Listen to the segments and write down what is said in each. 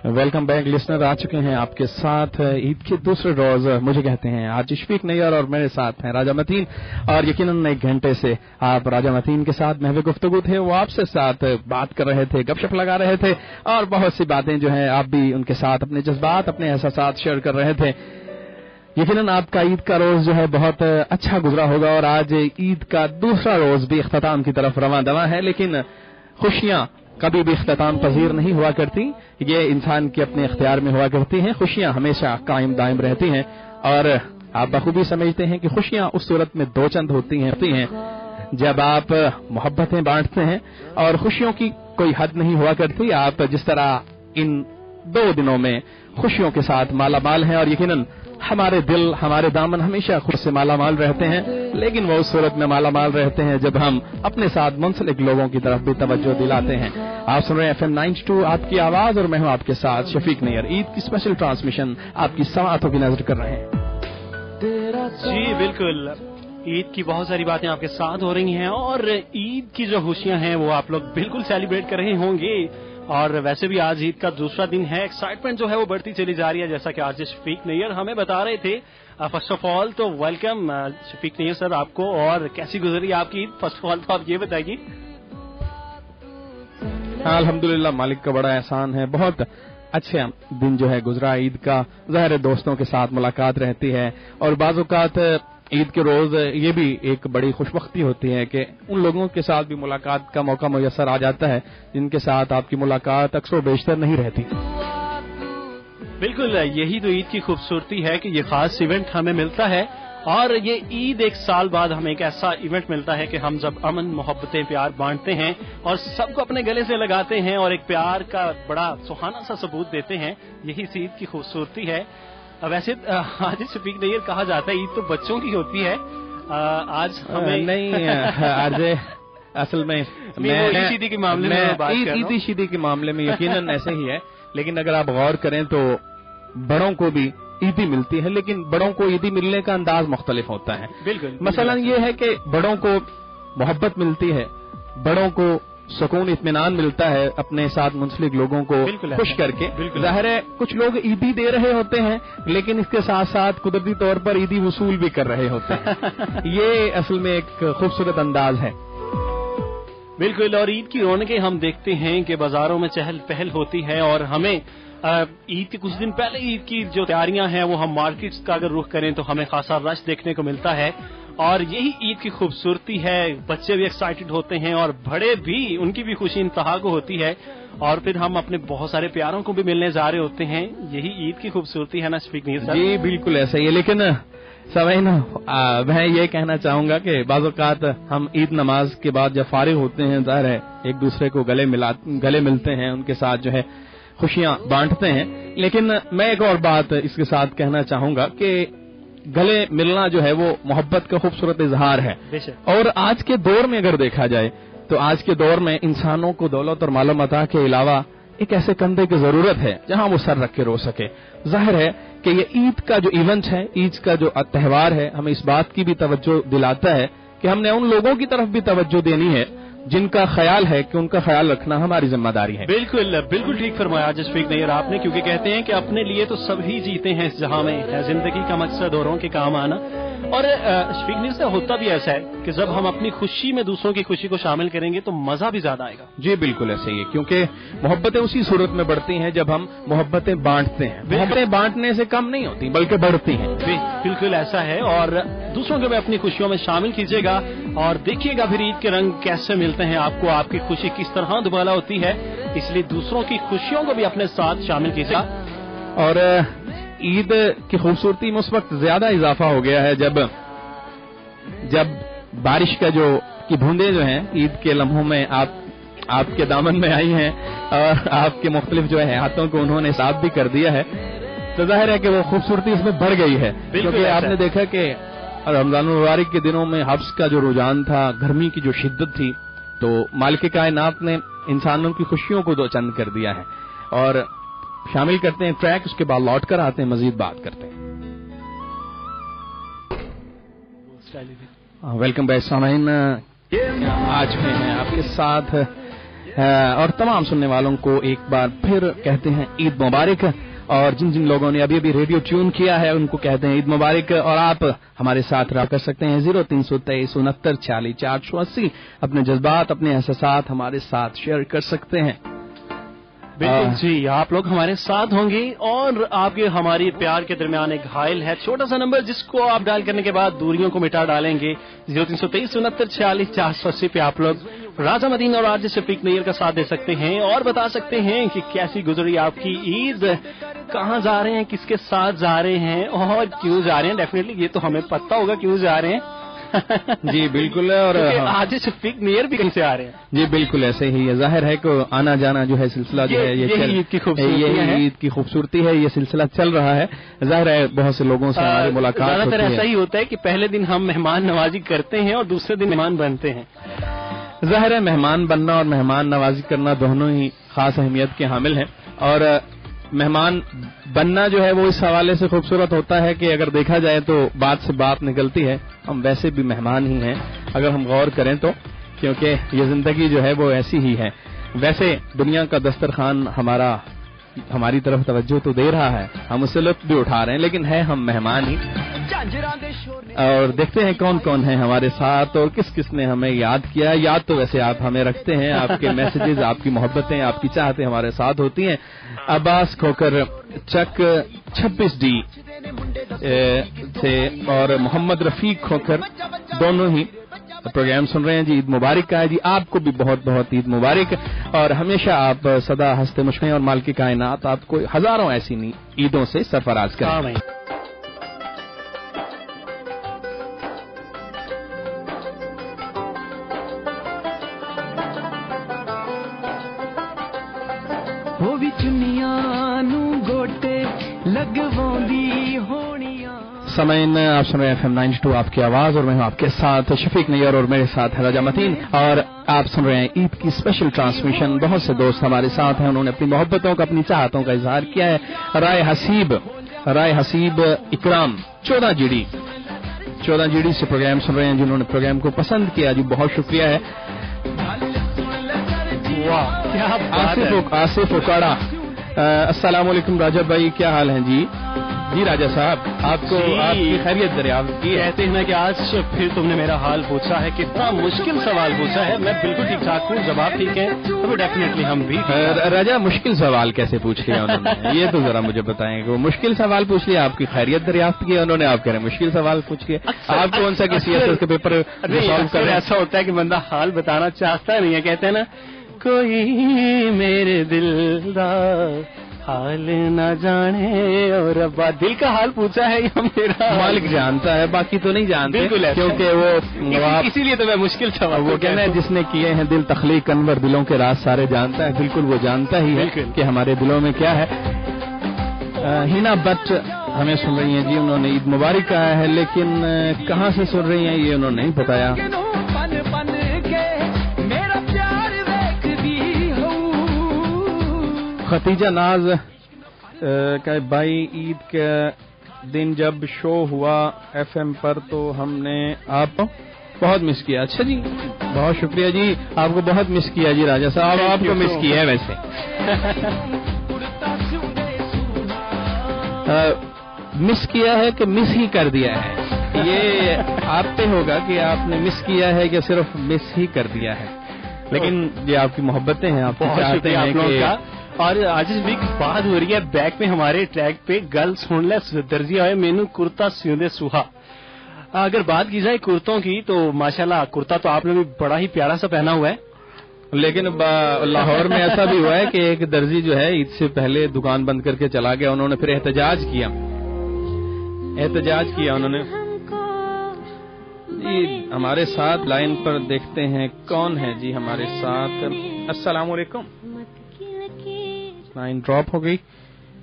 Welcome back listener आ चुके हैं आपके साथ ईद के दूसरे रोज। मुझे कहते हैं आज शफीक नैयर और मेरे साथ हैं राजा मतीन। और यकीनन 1 घंटे से आप राजा मतीन के साथ महवे गुफ्तगू थे, वो आपसे साथ बात कर रहे थे, गपशप लगा रहे थे और बहुत सी बातें जो है आप भी उनके साथ अपने जज्बात अपने एहसासात शेयर कर रहे थे। यकीनन आपका ईद का रोज जो है बहुत अच्छा गुजरा होगा और आज ईद का दूसरा रोज भी इख्तिताम की तरफ रवां दवा है। लेकिन खुशियां कभी भी इख्तिताम पजीर नहीं हुआ करती, ये इंसान के अपने इख्तियार में हुआ करती हैं। खुशियां हमेशा कायम दायम रहती हैं और आप बखूबी समझते हैं कि खुशियां उस सूरत में दो चंद होती हैं जब आप मोहब्बतें बांटते हैं और खुशियों की कोई हद नहीं हुआ करती। आप जिस तरह इन 2 दिनों में खुशियों के साथ माला माल हैं और यकीनन हमारे दिल हमारे दामन हमेशा खुद से माला माल रहते हैं, लेकिन वो उस सूरत में माला माल रहते हैं जब हम अपने साथ मुंसलिक लोगों की तरफ भी तवज्जो दिलाते हैं। आप सुन रहे हैं FM 92 आपकी आवाज और मैं हूं आपके साथ शफीक नैयर। ईद की स्पेशल ट्रांसमिशन आपकी समातों की नजर कर रहे हैं। जी बिल्कुल, ईद की बहुत सारी बातें आपके साथ हो रही हैं और ईद की जो खुशियां हैं वो आप लोग बिल्कुल सेलिब्रेट कर रहे होंगे। और वैसे भी आज ईद का दूसरा दिन है, एक्साइटमेंट जो है वो बढ़ती चली जा रही है, जैसा कि आज शफीक नैयर हमें बता रहे थे। फर्स्ट ऑफ ऑल तो वेलकम शफीक नैयर सर आपको, और कैसी गुजरी आपकी ईद? फर्स्ट ऑफ ऑल तो आप ये बताइए। अल्हम्दुलिल्लाह, मालिक का बड़ा एहसान है। बहुत अच्छा दिन जो है गुजरा ईद का। ज़ाहिर है दोस्तों के साथ मुलाकात रहती है और बाज़ औक़ात ईद के रोज ये भी एक बड़ी खुशबख्ती होती है कि उन लोगों के साथ भी मुलाकात का मौका मुयस्सर आ जाता है जिनके साथ आपकी मुलाकात अक्सर बेशतर नहीं रहती। बिल्कुल, यही तो ईद की खूबसूरती है कि ये खास इवेंट हमें मिलता है और ये ईद 1 साल बाद हमें एक ऐसा इवेंट मिलता है कि हम जब अमन मोहब्बतें प्यार बांटते हैं और सबको अपने गले से लगाते हैं और एक प्यार का बड़ा सुहाना सा सबूत देते हैं, यही इस ईद की खूबसूरती है। वैसे आज शफीक नैयर कहा जाता है ईद तो बच्चों की होती है, आज हमें नहीं आज असल में ईदी शीदी के मामले में बात कर रहा हूं। ईदी शीदी के मामले में यकीनन ऐसे ही है, लेकिन अगर आप गौर करें तो बड़ों को भी ईदी मिलती है, लेकिन बड़ों को ईदी मिलने का अंदाज मुख्तलिफ होता है। बिल्कुल, मसलन ये है कि बड़ों को मोहब्बत मिलती है, बड़ों को सुकून इत्मीनान मिलता है अपने साथ मुंसलिक लोगों को खुश करके। जाहिर है कुछ लोग ईदी दे रहे होते हैं लेकिन इसके साथ साथ कुदरती तौर पर ईदी वसूल भी कर रहे होते हैं। ये असल में एक खूबसूरत अंदाज है। बिल्कुल, और ईद की रौनकें हम देखते हैं कि बाजारों में चहल पहल होती है और हमें ईद के कुछ दिन पहले ईद की जो तैयारियां हैं वो हम मार्केट्स का अगर रुख करें तो हमें खासा रश देखने को मिलता है और यही ईद की खूबसूरती है। बच्चे भी एक्साइटेड होते हैं और बड़े भी, उनकी भी खुशी इंतहा को होती है और फिर हम अपने बहुत सारे प्यारों को भी मिलने जा रहे होते हैं। यही ईद की खूबसूरती है ना शफीक नैयर साहब? जी बिल्कुल ऐसा ही है, लेकिन समय ना मैं ये कहना चाहूंगा कि बाज़ औक़ात हम ईद नमाज के बाद जब फारिग होते हैं, ज़ाहिर है एक दूसरे को गले मिलते हैं, उनके साथ जो है खुशियां बांटते हैं। लेकिन मैं एक और बात इसके साथ कहना चाहूंगा कि गले मिलना जो है वो मोहब्बत का खूबसूरत इजहार है। और आज के दौर में अगर देखा जाए तो आज के दौर में इंसानों को दौलत और मालो मता के अलावा एक ऐसे कंधे की जरूरत है जहां वो सर रख के रो सके। जाहिर है कि ये ईद का जो इवेंट है, ईद का जो त्योहार है, हमें इस बात की भी तवज्जो दिलाता है कि हमने उन लोगों की तरफ भी तवज्जो देनी है जिनका ख्याल है कि उनका ख्याल रखना हमारी जिम्मेदारी है। बिल्कुल बिल्कुल ठीक फरमाया शफीक नैयर आपने, क्योंकि कहते हैं कि अपने लिए तो सभी जीते हैं इस जहां में, है जिंदगी का मकसद औरों के काम आना। और शफीक नैयर से होता भी ऐसा है कि जब हम अपनी खुशी में दूसरों की खुशी को शामिल करेंगे तो मजा भी ज्यादा आएगा। जी बिल्कुल ऐसे ही है, क्योंकि मोहब्बतें उसी सूरत में बढ़ती हैं जब हम मोहब्बतें बांटते हैं। मोहब्बतें बांटने से कम नहीं होती बल्कि बढ़ती हैं। बिल्कुल ऐसा है, और दूसरों को भी अपनी खुशियों में शामिल कीजिएगा और देखिएगा फिर ईद के रंग कैसे मिलते हैं आपको, आपकी खुशी किस तरह दुबाला होती है। इसलिए दूसरों की खुशियों को भी अपने साथ शामिल कीजिएगा। और ईद की खूबसूरती में उस वक्त ज्यादा इजाफा हो गया है जब बारिश का की बूंदें जो हैं ईद के लम्हों में आपके दामन में आई हैं और आपके मुख्तलिफ जो है हाथों को उन्होंने साफ भी कर दिया है, तो जाहिर है कि वो खूबसूरती इसमें बढ़ गई है। क्योंकि आपने देखा कि रमजान मुबारक के दिनों में हब्स का जो रुझान था, गर्मी की जो शिद्दत थी, तो मालिक कायनात ने इंसानों की खुशियों को 2 चंद कर दिया है। और शामिल करते हैं ट्रैक, उसके बाद लौट कर आते हैं, मजीद बात करते हैं। वेलकम बैक सामाइन, आज में हैं आपके साथ और तमाम सुनने वालों को एक बार फिर कहते हैं ईद मुबारक। और जिन जिन लोगों ने अभी अभी रेडियो ट्यून किया है उनको कहते हैं ईद मुबारक। और आप हमारे साथ रहा कर सकते हैं 0323694680। अपने जज्बात, अपने एहसासात हमारे साथ शेयर कर सकते हैं। बिल्कुल जी, आप लोग हमारे साथ होंगे और आपके हमारी प्यार के दरमियान एक घायल है छोटा सा नंबर जिसको आप डायल करने के बाद दूरियों को मिटा डालेंगे। 0323694680 पे आप लोग राजा मदीन और आरजे शफीक नैयर का साथ दे सकते हैं और बता सकते हैं कि कैसी गुजरी आपकी ईद, कहाँ जा रहे हैं, किसके साथ जा रहे हैं और क्यों जा रहे हैं। डेफिनेटली ये तो हमें पता होगा क्यों जा रहे हैं। जी बिल्कुल। और आज शफीक नैयर भी कहीं से आ रहे हैं। जी बिल्कुल ऐसे ही है। जाहिर है कि आना जाना जो है सिलसिला जो है ये ईद की खूबसूरती है। ये सिलसिला चल रहा है। जाहिर है बहुत से लोगों से हमारी मुलाकात होती है। ज्यादातर ऐसा ही होता है कि पहले दिन हम मेहमान नवाजी करते हैं और दूसरे दिन मेहमान बनते हैं। जाहिर है मेहमान बनना और मेहमान नवाजी करना दोनों ही खास अहमियत के हामिल हैं। और मेहमान बनना जो है वो इस हवाले से खूबसूरत होता है कि अगर देखा जाए तो बात से बात निकलती है। हम वैसे भी मेहमान ही हैं अगर हम गौर करें तो, क्योंकि ये जिंदगी जो है वो ऐसी ही है। वैसे दुनिया का दस्तरखान हमारी तरफ तवज्जो तो दे रहा है, हम उससे लुत्फ भी उठा रहे हैं, लेकिन है हम मेहमान ही। और देखते हैं कौन कौन है हमारे साथ और किस किस ने हमें याद किया। याद तो वैसे आप हमें रखते हैं, आपके मैसेजेस, आपकी मोहब्बतें, आपकी चाहतें हमारे साथ होती हैं। अब्बास खोकर चक 26D से और मोहम्मद रफीक खोकर दोनों ही प्रोग्राम सुन रहे हैं जी। ईद मुबारक का है जी, आपको भी बहुत बहुत ईद मुबारक। और हमेशा आप सदा हंसते मुस्कुराएं और मालिक कायनात आपको हजारों ऐसी ईदों से सरफराज करें। समयन आप सुन रहे हैं FM 92 आपकी आवाज और मैं हूं आपके साथ शफीक नैयर और मेरे साथ है राजा मतीन। और आप सुन रहे हैं ईद की स्पेशल ट्रांसमिशन। बहुत से दोस्त हमारे साथ हैं, उन्होंने अपनी मोहब्बतों का, अपनी चाहतों का इजहार किया है। राय हसीब इकराम 14GD से प्रोग्राम सुन रहे हैं, जिन्होंने प्रोग्राम को पसंद किया जी, बहुत शुक्रिया है। आसिफ उकाड़ा अस्सलाम वालेकुम राजा भाई, क्या हाल है जी? जी राजा साहब, आपको आपकी खैरियत दरियाफ्त की। कहते हैं ना कि आज फिर तुमने मेरा हाल पूछा है, कितना मुश्किल सवाल पूछा है। मैं बिल्कुल ठीक ठाक हूँ, जवाब ठीक है तो डेफिनेटली हम भी। राजा मुश्किल सवाल कैसे पूछ लिया उन्होंने? ये तो जरा मुझे बताएं कि वो मुश्किल सवाल पूछ लिया, आपकी खैरियत दरियाफ्त की उन्होंने, आप कह रहे हैं मुश्किल सवाल पूछ लिया। आप कौन सा किसी के पेपर सॉल्व कर रहे हैं? ऐसा होता है कि बंदा हाल बताना चाहता नहीं है, कहते हैं ना कोई मेरे दिलदार हाल न जाने और अब्बा दिल का हाल पूछा है या मेरा मालिक जानता है, बाकी तो नहीं जानते। क्योंकि वो इसीलिए तो मैं मुश्किल सवाल वो कहना है जिसने किए हैं दिल तख्लीक अनवर, दिलों के राज सारे जानता है। बिल्कुल वो जानता ही है कि हमारे दिलों में क्या है। हिना बट हमें सुन रही हैं जी, उन्होंने ईद मुबारक कहा है, लेकिन कहाँ से सुन रही हैं ये उन्होंने नहीं बताया। खतीजा नाज का भाई, ईद के दिन जब शो हुआ FM पर तो हमने आप बहुत मिस किया। अच्छा जी, बहुत शुक्रिया जी, आपको बहुत मिस किया जी राजा साहब, आपको मिस किया है वैसे। मिस किया है कि मिस ही कर दिया है, ये आप पे होगा कि आपने मिस किया है कि सिर्फ मिस ही कर दिया है। लेकिन ये आपकी मोहब्बतें हैं, आप चाहते हैं कि और आज भी बात हो रही है बैक में हमारे ट्रैक पे गल सुन ले दर्जी आए मेनू कुर्ता सिंदे सुहा। अगर बात की जाए कुर्तों की तो माशाल्लाह कुर्ता तो आपने भी बड़ा ही प्यारा सा पहना हुआ है। लेकिन लाहौर में ऐसा भी हुआ है कि एक दर्जी जो है ईद से पहले दुकान बंद करके चला गया, उन्होंने फिर एहतजाज किया उन्होंने जी। हमारे साथ लाइन पर देखते हैं कौन है जी हमारे साथ। अस्सलाम वालेकुम। लाइन ड्रॉप हो गई।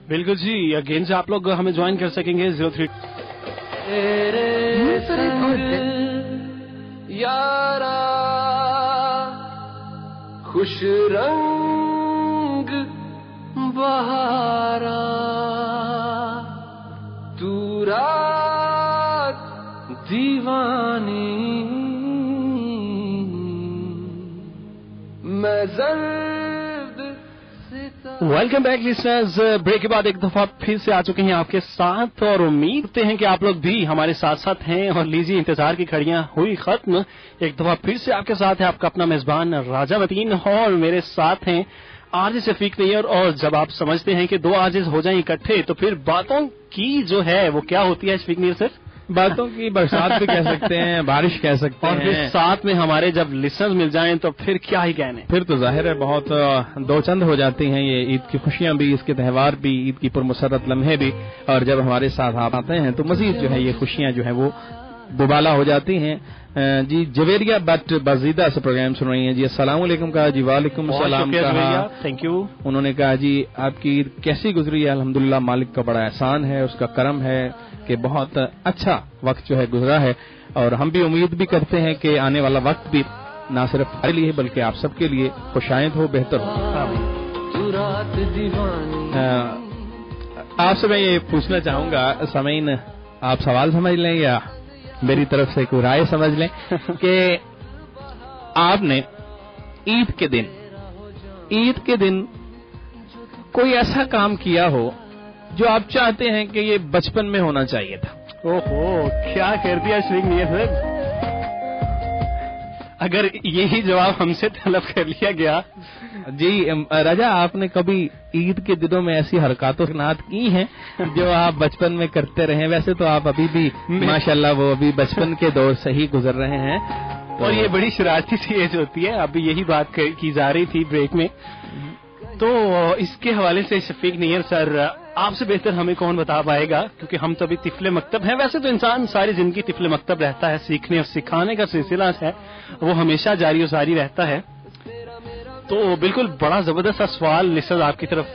बिल्कुल जी, अगेन से आप लोग हमें ज्वाइन कर सकेंगे 03 यारा खुश रंग बहारा तू रात दीवानी मैं वेलकम बैक लिसनर्स। ब्रेक के बाद एक दफा फिर से आ चुके हैं आपके साथ और उम्मीद करते हैं कि आप लोग भी हमारे साथ साथ हैं। और लीजिए, इंतजार की घड़ियां हुई खत्म, एक दफा फिर से आपके साथ है आपका अपना मेजबान राजा मतीन और मेरे साथ हैं आरजे शफीक नैयर। और जब आप समझते हैं कि दो आरजेस हो जाएं इकट्ठे तो फिर बातों की जो है वो क्या होती है शफीक नैयर सर? बातों की बरसात भी कह सकते हैं, बारिश कह सकते हैं, और फिर साथ में हमारे जब लिसनर्स मिल जाएं तो फिर क्या ही कहने। फिर तो जाहिर है बहुत दो चंद हो जाती हैं ये ईद की खुशियां भी, इसके त्यौहार भी, ईद की पुरमसरत लम्हे भी। और जब हमारे साथ आप आते हैं तो मजीद जो है ये खुशियां जो है वो दुबाला हो जाती हैं। जी जवेरिया बट बजीदा से प्रोग्राम सुन रही हैं जी। अस्सलाम वालेकुम कहा जी। वालेकुम सलाम कहा, थैंक यू। उन्होंने कहा जी आपकी ईद कैसी गुजरी है? अल्हम्दुलिल्लाह, मालिक का बड़ा एहसान है, उसका करम है कि बहुत अच्छा वक्त जो है गुजरा है। और हम भी उम्मीद भी करते हैं कि आने वाला वक्त भी ना सिर्फ हमारे लिए बल्कि आप सबके लिए खुशाइंद हो, बेहतर हो। आपसे मैं ये पूछना चाहूंगा, सामीन आप सवाल समझ लें या मेरी तरफ से कोई राय समझ लें कि आपने ईद के दिन कोई ऐसा काम किया हो जो आप चाहते हैं कि ये बचपन में होना चाहिए था। ओहो, क्या कर दिया शफीक नैयर सर। अगर यही जवाब हमसे तलब कर लिया गया। जी राजा, आपने कभी ईद के दिनों में ऐसी हरकतों की हैं जो आप बचपन में करते रहे? वैसे तो आप अभी भी माशाल्लाह वो अभी बचपन के दौर से ही गुजर रहे हैं और ये बड़ी शरारती सी एज होती है। अभी यही बात की जा रही थी ब्रेक में, तो इसके हवाले से शफीक नैयर सर आपसे बेहतर हमें कौन बता पाएगा, क्योंकि हम तो अभी तिफले मकतब हैं। वैसे तो इंसान सारी जिंदगी तिफले मकतब रहता है, सीखने और सिखाने का सिलसिला है वो हमेशा जारी और जारी रहता है। तो बिल्कुल बड़ा जबरदस्त सा सवाल लिसनर आपकी तरफ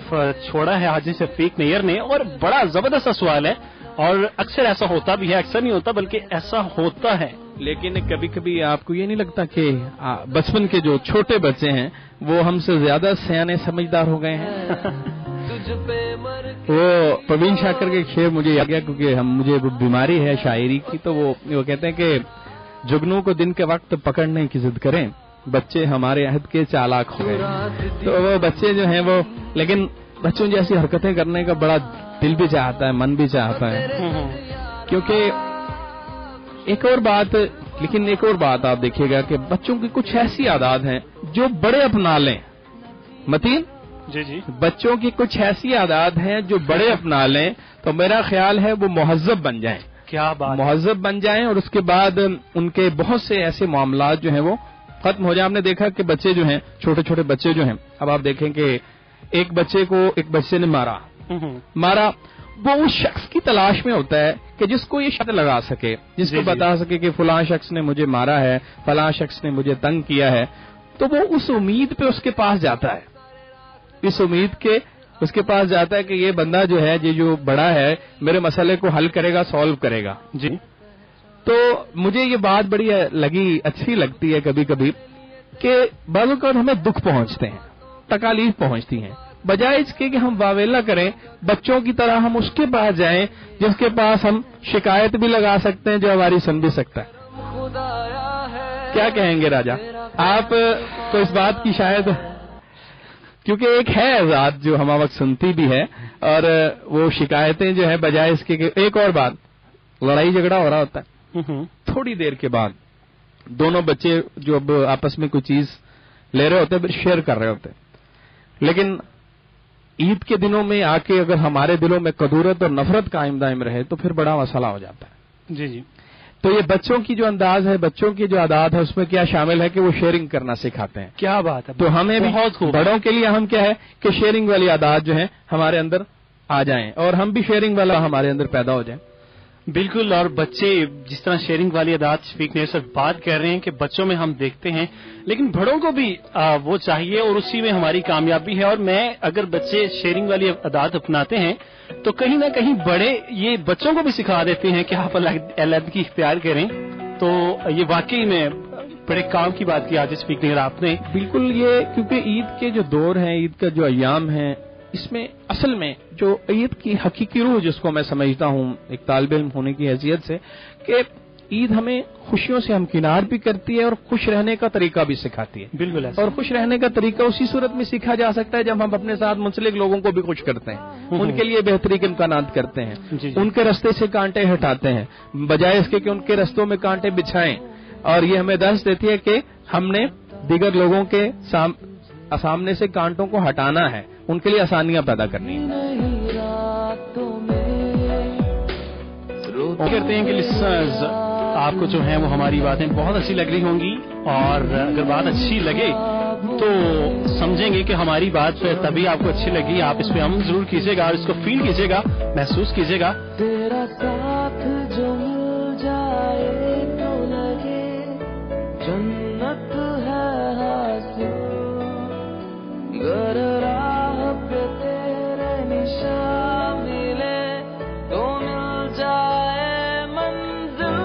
छोड़ा है आज शफीक नैयर ने, और बड़ा जबरदस्त सा सवाल है। और अक्सर ऐसा होता भी है, अक्सर नहीं होता बल्कि ऐसा होता है। लेकिन कभी कभी आपको ये नहीं लगता कि बचपन के जो छोटे बच्चे हैं वो हमसे ज्यादा सयाने समझदार हो गए हैं? वो प्रवीण शाकर के शेर मुझे याद गया, क्योंकि मुझे वो बीमारी है शायरी की, तो वो कहते हैं कि जुगनू को दिन के वक्त पकड़ने की जिद करें, बच्चे हमारे अहद के चालाक हो गए। तो वो बच्चे जो हैं वो, लेकिन बच्चों जैसी हरकतें करने का बड़ा दिल भी चाहता है, मन भी चाहता है। क्योंकि एक और बात आप देखिएगा कि बच्चों की कुछ ऐसी आदत हैं जो बड़े अपना लें। मतीन जी, बच्चों की कुछ ऐसी आदत हैं जो बड़े अपना लें तो मेरा ख्याल है वो मुहज्जब बन जाएं। क्या बात, मुहज्जब बन जाएं और उसके बाद उनके बहुत से ऐसे मामलात जो हैं वो खत्म हो जाए। आपने देखा कि बच्चे जो हैं, छोटे छोटे बच्चे जो हैं, अब आप देखें कि एक बच्चे ने मारा, वो उस शख्स की तलाश में होता है कि जिसको ये शर्त लगा सके, जिसको बता सके कि फलां शख्स ने मुझे मारा है, फलां शख्स ने मुझे तंग किया है। तो वो उस उम्मीद पे उसके पास जाता है, इस उम्मीद के उसके पास जाता है कि ये बंदा जो है, ये जो बड़ा है, मेरे मसले को हल करेगा, सॉल्व करेगा। जी, तो मुझे ये बात बड़ी अच्छी लगती है कभी कभी कि बाज़ औक़ात हमें दुख पहुंचते हैं, तकालीफ पहुंचती हैं, बजाय इसके कि हम वावेला करें, बच्चों की तरह हम उसके पास जाएं जिसके पास हम शिकायत भी लगा सकते हैं, जो हमारी सुन भी सकता है। क्या कहेंगे राजा आप? तो इस बात की शायद, क्योंकि एक है आजाद जो हम वक्त सुनती भी है और वो शिकायतें जो है बजाय इसके एक और बात, लड़ाई झगड़ा हो रहा होता है, थोड़ी देर के बाद दोनों बच्चे जो अब आपस में कोई चीज ले रहे होते हैं, फिर शेयर कर रहे होते हैं, लेकिन ईद के दिनों में आके अगर हमारे दिलों में कदूरत और नफरत कायम दायम रहे तो फिर बड़ा मसला हो जाता है। जी। तो ये बच्चों की जो अंदाज है, बच्चों की जो आदत है, उसमें क्या शामिल है कि वो शेयरिंग करना सिखाते हैं। क्या बात है। तो हमें भी बड़ों के लिए हम क्या है कि शेयरिंग वाली आदत जो है हमारे अंदर आ जाएं और हम भी शेयरिंग वाला हमारे अंदर पैदा हो जाए। बिल्कुल, और बच्चे जिस तरह शेयरिंग वाली आदत शफीक नैयर सर बात कर रहे हैं कि बच्चों में हम देखते हैं, लेकिन बड़ों को भी वो चाहिए और उसी में हमारी कामयाबी है। और मैं अगर बच्चे शेयरिंग वाली आदत अपनाते हैं तो कहीं ना कहीं बड़े ये बच्चों को भी सिखा देते हैं कि आप अलग-अलग इख्तियार करें। तो ये वाकई में बड़े काम की बात की आज शफीक नैयर आपने। बिल्कुल, ये क्योंकि ईद के जो दौर है, ईद का जो अय्याम है, इसमें असल में जो ईद की हकीकी रूह जिसको मैं समझता हूँ एक तालिब इल्म होने की हैसियत से, कि عید ہمیں خوشیوں سے ہمکنار بھی کرتی ہے اور خوش رہنے کا طریقہ بھی سکھاتی ہے. بالکل ایسا. اور خوش رہنے کا طریقہ اسی صورت میں سیکھا جا سکتا ہے جب ہم اپنے ساتھ منسلک لوگوں کو بھی خوش کرتے ہیں, ان کے لیے بہتری کے امکانات کرتے ہیں, ان کے رستے سے کانٹے ہٹاتے ہیں بجائے اس کے کہ ان کے رستوں میں کانٹے بچھائیں. اور یہ ہمیں درس دیتی ہے کہ ہم نے دیگر لوگوں کے سامنے سے کانٹوں کو ہٹانا ہے, ان کے لیے آسانیاں پیدا کرنی ہیں. کرتے ہیں کہ لسنرز آپ کو جو ہیں وہ ہماری باتیں بہت اچھی لگ رہی ہوں گی, اور اگر بات اچھی لگے تو سمجھیں گے کہ ہماری بات تبھی آپ کو اچھی لگی. آپ اس پہ عمل ضرور کیجیے گا اور اس کو فیل کیجیے گا, محسوس کیجیے گا. تیرا ساتھ جو مل جائے تو لگے جنت ہے حاصل, گر راہ پہ تیرے نشان ملے تو مل جائے منزل.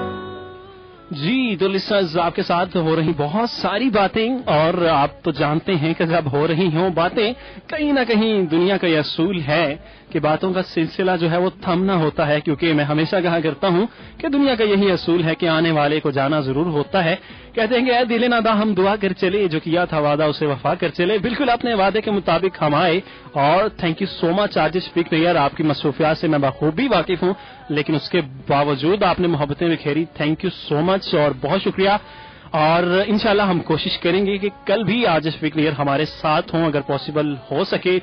جی تو لسنرز آپ کے ساتھ ہو رہی بہت ساری باتیں, اور آپ تو جانتے ہیں کہ جب ہو رہی ہوں باتیں کہیں نہ کہیں دنیا کا یہ اصول ہے کہ باتوں کا سلسلہ جو ہے وہ تھمنا ہوتا ہے, کیونکہ میں ہمیشہ کہا کرتا ہوں کہ دنیا کا یہی اصول ہے کہ آنے والے کو جانا ضرور ہوتا ہے. کہتے ہیں کہ اے دل نادا ہم دعا کر چلے, جو کیا تھا وعدہ اسے وفا کر چلے. بالکل اپنے وعدے کے مطابق ہم آئے, اور تھینک یو سو مچ آج اسپیک نیئر. آپ کی مصروفیات سے میں بخوبی واقف ہوں, لیکن اس کے باوجود آپ نے محبتیں بکھیری. تھینک یو سو مچ اور بہت شکریہ. اور انشاءاللہ ہم کوشش کریں گے کہ کل بھی آج اسپیک نیئر ہمارے ساتھ ہوں, اگر پاسبل ہو سکے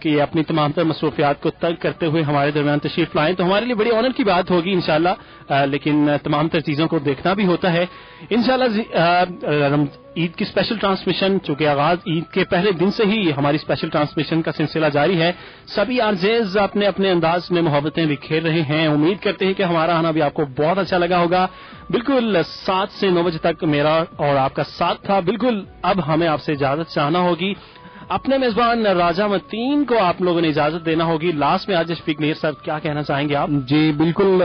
کہ اپنی تمام تر مصروفیات کو ترک کرتے ہوئے ہمارے درمیان تشریف لائیں تو ہمارے لیے بڑی آنر کی بات ہوگی انشاءاللہ. لیکن تمام تر چیزوں کو دیکھنا بھی ہوتا ہے انشاءاللہ. عید کی اسپیشل ٹرانسمیشن, چونکہ آغاز عید کے پہلے دن سے ہی ہماری اسپیشل ٹرانسمیشن کا سلسلہ جاری ہے. سبھی آرجیز اپنے اپنے انداز میں محبتیں بکھیر رہے ہیں. امید کرتے ہیں کہ ہمارا آنا بھی آپ کو بہت اچھا لگا ہوگا. بالکل 7 سے 9 بجے تک میرا اور آپ کا ساتھ تھا. بالکل اب ہمیں آپ سے اجازت چاہنا ہوگی. اپنے میزبان راجہ متین کو آپ لوگوں نے اجازت دینا ہوگی. لاسٹ میں آج اسپیک نیئر صاحب کیا کہنا چاہیں گے آپ؟ جی بالکل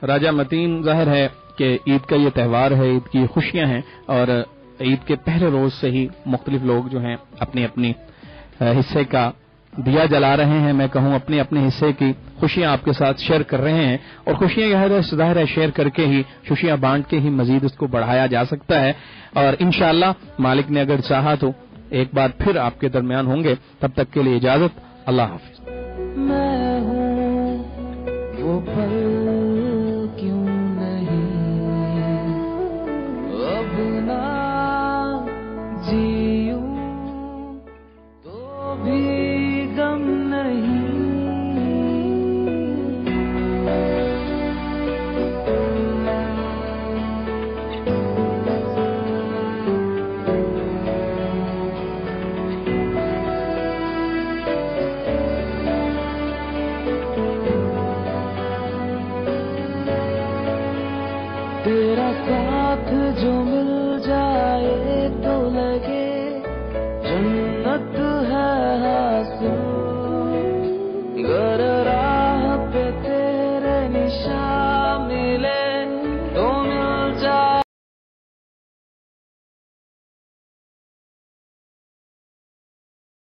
راجہ متین, ظاہر ہے کہ عید کا یہ تہوار ہے, عید کی خوشیاں ہیں, اور عید کے پہلے روز سے ہی مختلف لوگ جو ہیں اپنی اپنی حصے کا دیا جلا رہے ہیں. میں کہوں اپنے اپنے حصے کی خوشیاں آپ کے ساتھ شیئر کر رہے ہیں, اور خوشیاں ظاہر ہے شیئر کر کے ہی, خوشیاں بانٹ کے ہی مزید اس کو بڑھایا جا سکتا ہے. اور انشاءاللہ مالک نے اگر چاہا تو ایک بار پھر آپ کے درمیان ہوں گے. تب تک کے لیے اجازت, اللہ حافظ. میں ہوں وہ پل کیوں نہیں اب نہ جیوں تو بھی غم نہیں. تیرا ساتھ جو مل جائے تو لگے جنت ہے